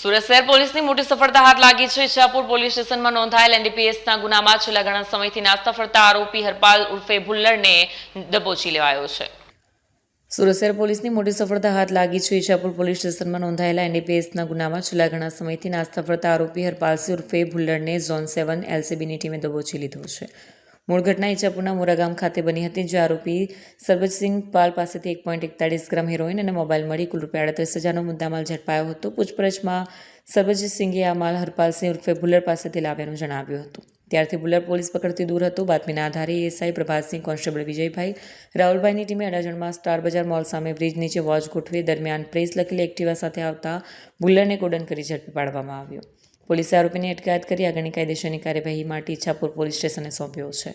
સુરત શહેર પોલીસની મોટી સફળતા હાથ લાગી છે। ઈચ્છાપુર પોલીસ સ્ટેશનમાં નોંધાયેલ એનડીપીએસના ગુનામાં છેલ્લા ઘણા સમયથી નાસ્તા ફરતા આરોપી હરપાલ ઉર્ફે ભુલ્લરને દબોચી લેવાયો છે। સુરત શહેર પોલીસની મોટી સફળતા હાથ લાગી છે। ઈચ્છાપુર પોલીસ સ્ટેશનમાં નોંધાયેલા એનડીપીએસના ગુનામાં છેલ્લા ઘણા સમયથી નાસ્તા ફરતા આરોપી હરપાલસિંહ ઉર્ફે ભુલ્લરને ઝોન 7 એલસીબીની ટીમે દબોચી લીધો છે। મૂળ ઘટના ઈચ્છાપુરના મોરાગામ ખાતે બની હતી, જે આરોપી સરબતસિંહ પાલ પાસેથી 1.41 ગ્રામ હેરોઇન અને મોબાઈલ મળી કુલ ₹38,000નો મુદ્દામાલ ઝડપાયો હતો। પૂછપરછમાં સરબતસિંહે આ માલ હરપાલસિંહ ઉર્ફે ભુલ્લર પાસેથી લાવ્યાનું જણાવ્યું હતું। ત્યારથી ભુલ્લર પોલીસ પકડથી દૂર હતો। બાતમીના આધારે એએસઆઈ પ્રભાતસિંહ, કોન્સ્ટેબલ વિજયભાઈ, રાહુલભાઈની ટીમે અડાજણમાં સ્ટાર બજાર મોલ સામે બ્રિજ નીચે વોચ ગોઠવી દરમિયાન પ્રેસ લખેલી એક્ટિવા સાથે આવતા ભુલ્લરને કોડન કરી ઝડપી પાડવામાં આવ્યો। પોલીસે આરોપીની અટકાયત કરી આગળની કાયદેસરની કાર્યવાહી માટે ઈચ્છાપુર પોલીસ સ્ટેશને સોંપ્યો છે।